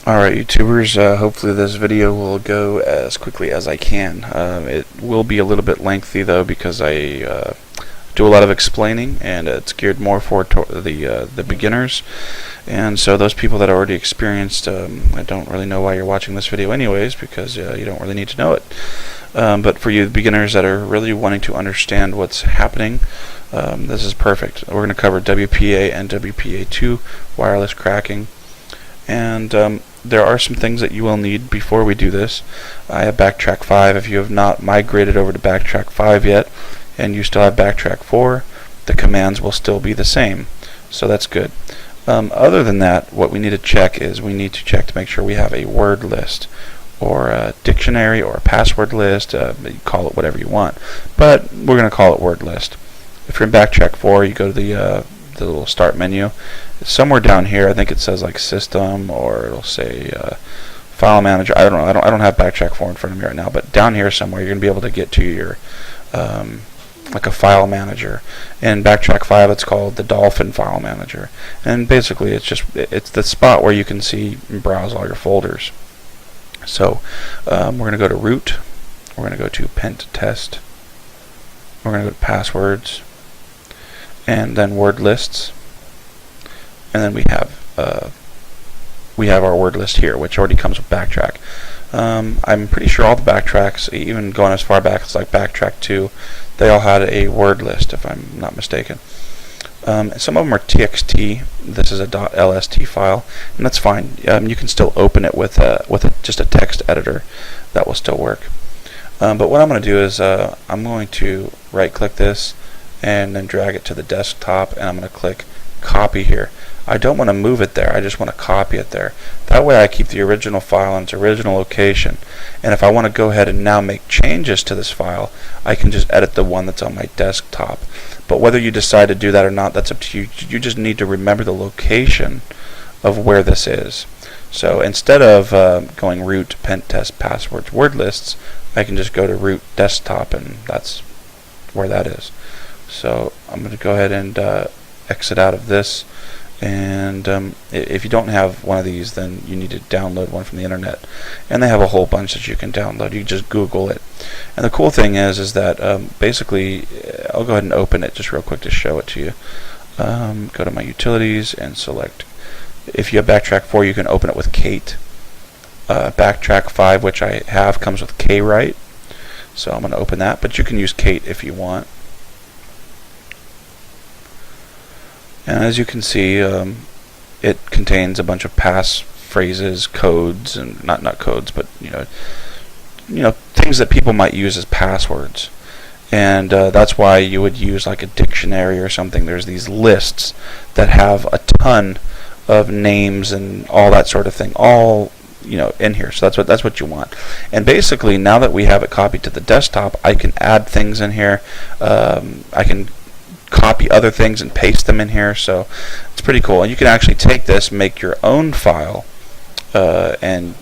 Alright, YouTubers, hopefully this video will go as quickly as I can. It will be a little bit lengthy though, because I do a lot of explaining, and it's geared more for the beginners. And so those people that are already experienced, I don't really know why you're watching this video anyways, because you don't really need to know it. But for you beginners that are really wanting to understand what's happening, this is perfect. We're going to cover WPA and WPA2 wireless cracking. And there are some things that you will need before we do this. I have Backtrack 5. If you have not migrated over to Backtrack 5 yet, and you still have Backtrack 4, the commands will still be the same. So that's good. Other than that, what we need to check is we need to check to make sure we have a word list, or a dictionary, or a password list. You call it whatever you want, but we're going to call it word list. If you're in Backtrack 4, you go to the little start menu. Somewhere down here, I think it says like system, or it'll say file manager. I don't know. I don't have Backtrack 4 in front of me right now, but down here somewhere you're going to be able to get to your like a file manager. In Backtrack 5, it's called the Dolphin File Manager, and basically it's the spot where you can see and browse all your folders. So we're going to go to root. We're going to go to pent test. We're going to go to passwords, and then word lists, and then we have our word list here, which already comes with Backtrack. I'm pretty sure all the Backtracks, even going as far back as like Backtrack 2, they all had a word list, if I'm not mistaken. Some of them are TXT. This is a .lst file, and that's fine. You can still open it with just a text editor. That will still work. But what I'm going to do is I'm going to right-click this and then drag it to the desktop, and I'm going to click copy here. I don't want to move it there, I just want to copy it there. That way I keep the original file in its original location, and if I want to go ahead and now make changes to this file, I can just edit the one that's on my desktop. But whether you decide to do that or not, that's up to you. You just need to remember the location of where this is. So instead of going root, pent test, passwords, word lists, I can just go to root desktop, and that's where that is. So I'm going to go ahead and exit out of this, and if you don't have one of these, then you need to download one from the internet, and they have a whole bunch that you can download. You just Google it, and the cool thing is that basically, I'll go ahead and open it just real quick to show it to you. Go to my utilities and select, if you have Backtrack 4, you can open it with Kate. Backtrack 5, which I have, comes with Kwrite, so I'm going to open that, but you can use Kate if you want. And as you can see, it contains a bunch of pass phrases, codes, and not codes, but you know things that people might use as passwords. And that's why you would use like a dictionary or something. There's these lists that have a ton of names and all that sort of thing, all in here. So that's what you want. And basically, now that we have it copied to the desktop, I can add things in here. I can copy other things and paste them in here, so it's pretty cool. And you can actually take this, make your own file, and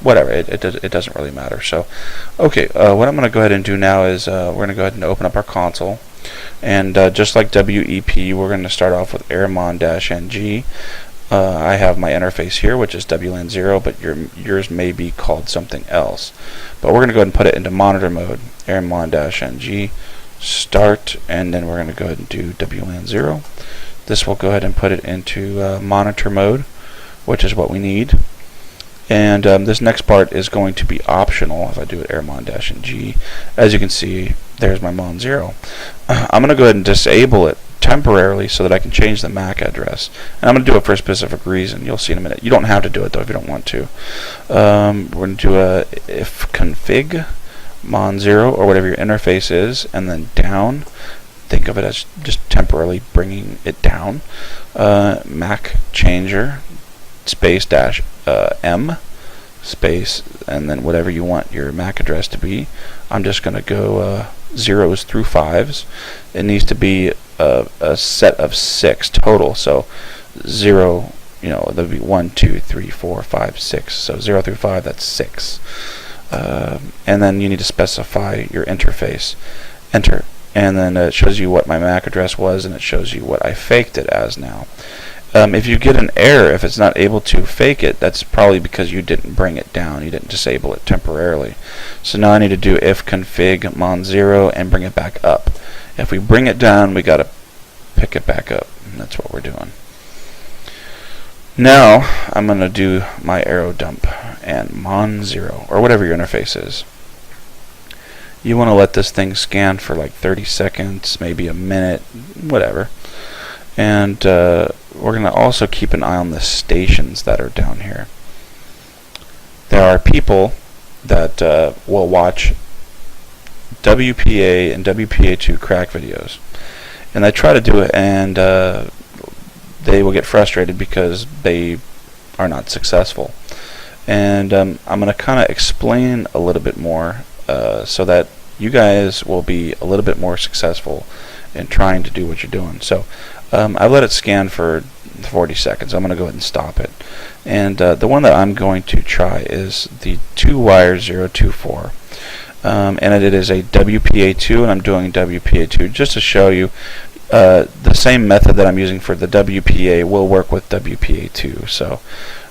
whatever, it doesn't really matter. So okay, what I'm going to go ahead and do now is we're going to go ahead and open up our console, and just like WEP, we're going to start off with airmon-ng. I have my interface here, which is WLAN0, but yours may be called something else. But we're going to go ahead and put it into monitor mode, airmon-ng, start, and then we're going to go ahead and do WLAN0. This will go ahead and put it into monitor mode, which is what we need. And this next part is going to be optional. If I do it airmon-ng, as you can see, there's my mon0. I'm going to go ahead and disable it temporarily so that I can change the MAC address, and I'm going to do it for a specific reason. You'll see in a minute. You don't have to do it though if you don't want to. We're going to do a if config mon0, or whatever your interface is, and then down. Think of it as just temporarily bringing it down. MAC changer space dash M space, and then whatever you want your MAC address to be. I'm just going to go 0s through 5s. It needs to be a set of 6 total. So 0, there'll be 1, 2, 3, 4, 5, 6. So 0 through 5, that's 6. And then you need to specify your interface. Enter. And then it shows you what my MAC address was, and it shows you what I faked it as now. If you get an error, if it's not able to fake it, that's probably because you didn't bring it down. You didn't disable it temporarily. So now I need to do if config mon 0 and bring it back up. If we bring it down, we got to pick it back up. And that's what we're doing. Now I'm going to do my arrow dump and mon 0, or whatever your interface is. You want to let this thing scan for like 30 seconds, maybe a minute, whatever. And we're going to also keep an eye on the stations that are down here. There are people that will watch WPA and WPA2 crack videos. And they try to do it, and they will get frustrated because they are not successful. And I'm going to kind of explain a little bit more so that you guys will be a little bit more successful in trying to do what you're doing. So I've let it scan for 40 seconds. I'm going to go ahead and stop it. And the one that I'm going to try is the 2wire024. And it is a WPA2, and I'm doing WPA2 just to show you the same method that I'm using for the WPA will work with WPA2. So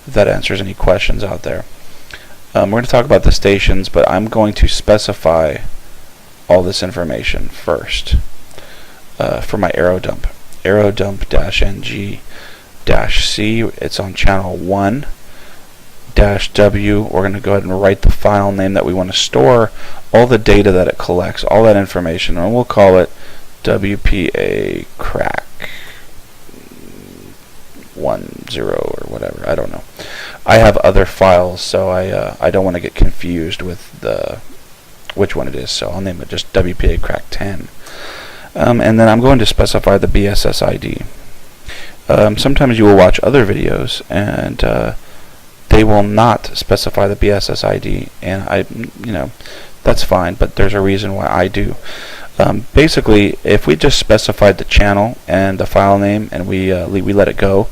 if that answers any questions out there. We're going to talk about the stations, but I'm going to specify all this information first for my arrow dump. Arrow dump -ng -c, it's on channel 1 -w. We're going to go ahead and write the file name that we want to store all the data that it collects, all that information, and we'll call it WPA crack 10 or whatever. I don't know. I have other files, so I don't want to get confused with which one it is, so I'll name it just WPA crack 10. And then I'm going to specify the BSS ID. Sometimes you will watch other videos and they will not specify the BSS ID, and that's fine, but there's a reason why I do. Basically, if we just specified the channel and the file name and we let it go,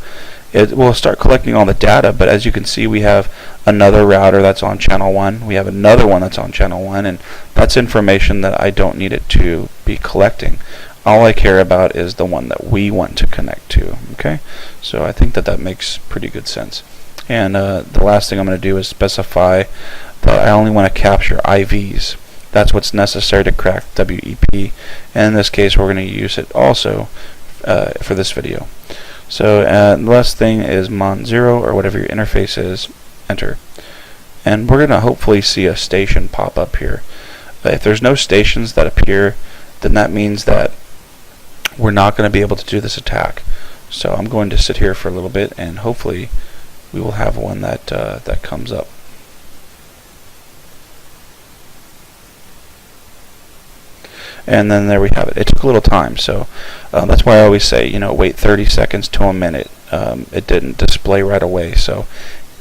it will start collecting all the data. But as you can see, we have another router that's on channel 1. We have another one that's on channel 1, and that's information that I don't need it to be collecting. All I care about is the one that we want to connect to. Okay, so I think that makes pretty good sense. And the last thing I'm going to do is specify that I only want to capture IVs. That's what's necessary to crack WEP, and in this case we're going to use it also for this video. So the last thing is mon 0, or whatever your interface is, enter. And we're going to hopefully see a station pop up here. If there's no stations that appear, then that means that we're not going to be able to do this attack. So I'm going to sit here for a little bit, and hopefully we will have one that comes up. And then there we have it. It took a little time, so that's why I always say, wait 30 seconds to a minute. It didn't display right away, so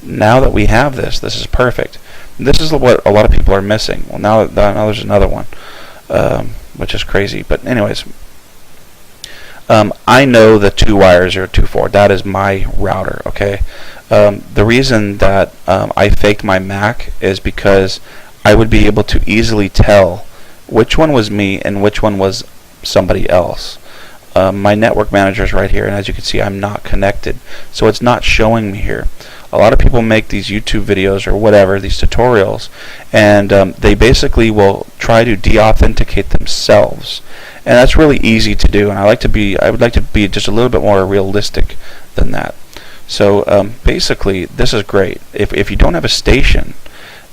now that we have this is perfect. This is what a lot of people are missing. Well, now there's another one, which is crazy. But anyways, I know the 2wire024. That is my router. Okay. The reason that I faked my MAC is because I would be able to easily tell which one was me and which one was somebody else. My network manager is right here, and as you can see, I'm not connected, so it's not showing me here. A lot of people make these YouTube videos or whatever, these tutorials, and they basically will try to de-authenticate themselves, and that's really easy to do. And I would like to be just a little bit more realistic than that. So basically, this is great. If you don't have a station,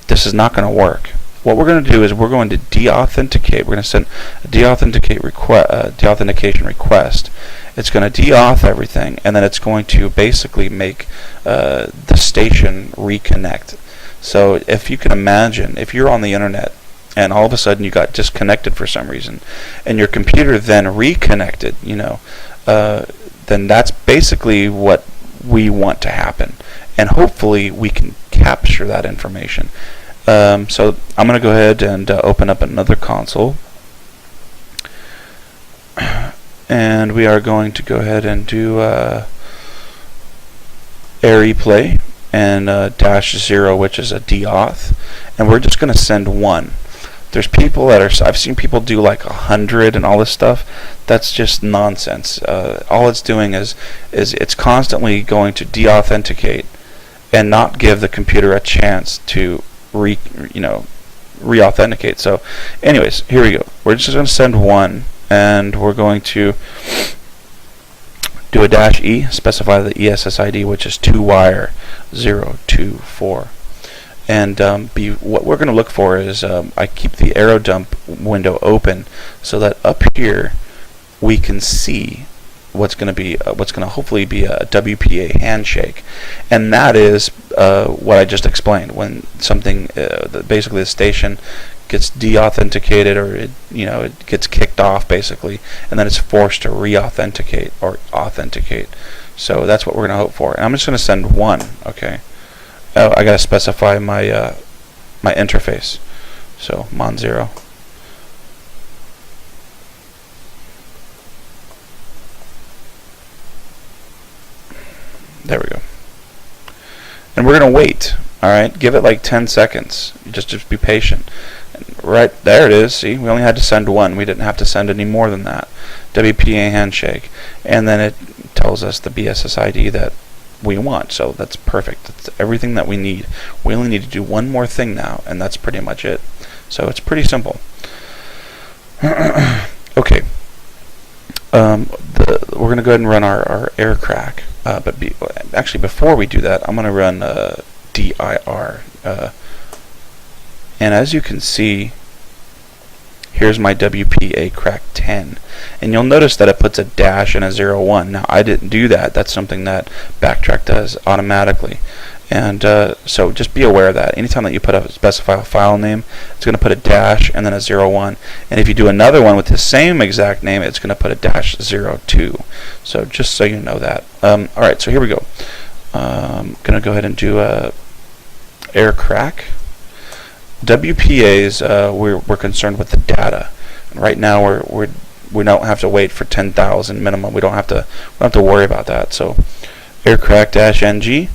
this is not going to work. What we're going to do is we're going to de-authenticate. We're going to send a de-authentication request. It's going to de-auth everything, and then it's going to basically make the station reconnect. So if you can imagine, if you're on the internet and all of a sudden you got disconnected for some reason, and your computer then reconnected, then that's basically what we want to happen, and hopefully we can capture that information. So I'm going to go ahead and open up another console, and we are going to go ahead and do air replay and -0, which is a deauth, and we're just going to send 1. There's people that are, I've seen people do like 100 and all this stuff. That's just nonsense. All it's doing is it's constantly going to de-authenticate and not give the computer a chance to re-authenticate. So anyways, here we go. We're just going to send 1, and we're going to do a -E, specify the ESSID, which is 2-wire 024. And what we're going to look for is I keep the arrow dump window open so that up here we can see what's going to hopefully be a WPA handshake, and that is what I just explained. When something, basically the station gets de-authenticated, or it gets kicked off basically, and then it's forced to re-authenticate or authenticate. So that's what we're going to hope for. And I'm just going to send 1. Okay. Oh, I got to specify my my interface. So mon0. There we go. And we're going to wait. All right, give it like 10 seconds. Just be patient. And right there it is. See, we only had to send 1. We didn't have to send any more than that. WPA handshake. And then it tells us the BSSID that we want. So that's perfect. That's everything that we need. We only need to do one more thing now, and that's pretty much it. So it's pretty simple. Okay. We're going to go ahead and run our air crack. Actually, before we do that, I'm going to run dir. And as you can see, here's my WPA crack 10. And you'll notice that it puts a dash and a 01. Now, I didn't do that. That's something that Backtrack does automatically. And so just be aware of that. Anytime that you specify a file name, it's going to put a dash and then a 01. And if you do another one with the same exact name, it's going to put a dash 02. So just so you know that. Alright, so here we go. I'm going to go ahead and do air crack. WPAs, we're concerned with the data. And right now we don't have to wait for 10,000 minimum. We don't have to worry about that. So aircrack -ng -w.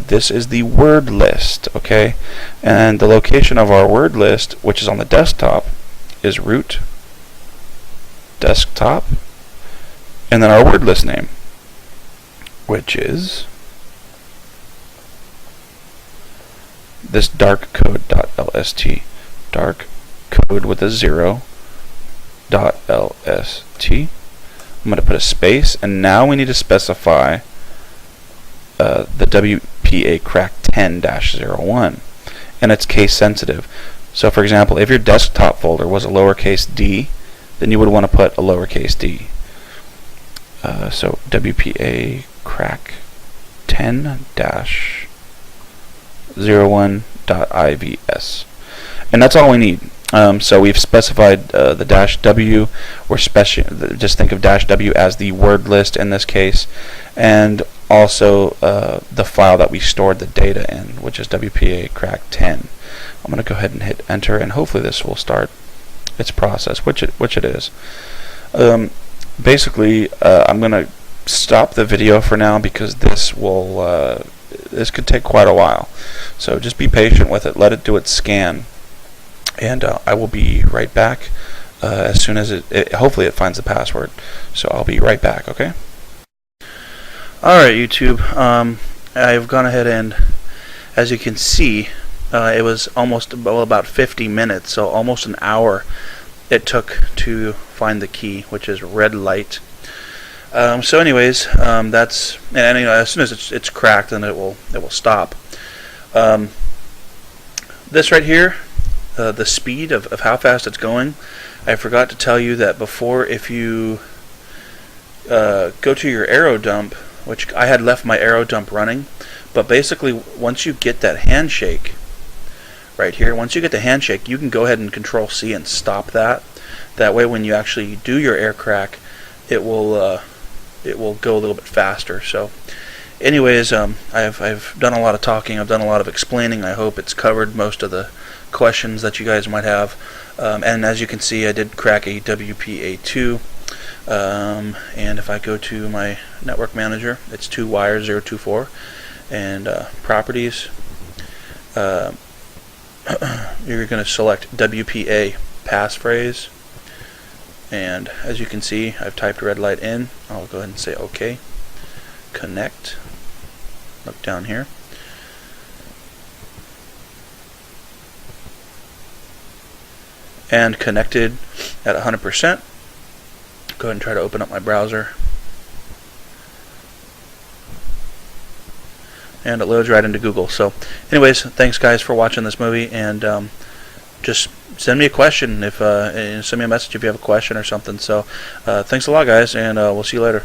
This is the word list, okay? And the location of our word list, which is on the desktop, is root desktop, and then our word list name, which is this dark code.lst, dark code with a 0.lst. I'm going to put a space, and now we need to specify the WPA crack 10-01, and it's case sensitive. So for example, if your desktop folder was a lowercase d, then you would want to put a lowercase d. So WPA crack 10-01.ivs, and that's all we need. So we've specified the -w. Just think of -w as the word list in this case, and also the file that we stored the data in, which is WPA crack 10. I'm going to go ahead and hit enter, and hopefully this will start its process, which it is. Basically, I'm going to stop the video for now because this could take quite a while. So just be patient with it. Let it do its scan, and I will be right back as soon as hopefully it finds the password. So I'll be right back. Okay. Alright, YouTube, I've gone ahead and, as you can see, it was about 50 minutes, so almost an hour it took to find the key, which is red light. So anyways, that's, and as soon as it's cracked, then it will stop. This right here, the speed of how fast it's going, I forgot to tell you that before. If you go to your arrow dump, which I had left my arrow dump running, but basically once you get that handshake right here, once you get the handshake, you can go ahead and Control C and stop that. That way when you actually do your air crack, it will go a little bit faster. So anyways, I've done a lot of talking, I've done a lot of explaining. I hope it's covered most of the questions that you guys might have. And as you can see, I did crack a WPA2. And if I go to my network manager, it's 2-wire 024, and properties, you're going to select WPA passphrase, and as you can see, I've typed red light in. I'll go ahead and say OK. Connect. Look down here. And connected at 100%. Go ahead and try to open up my browser. And it loads right into Google. So anyways, thanks guys for watching this movie, and just send me a question and send me a message if you have a question or something. So thanks a lot guys, and we'll see you later.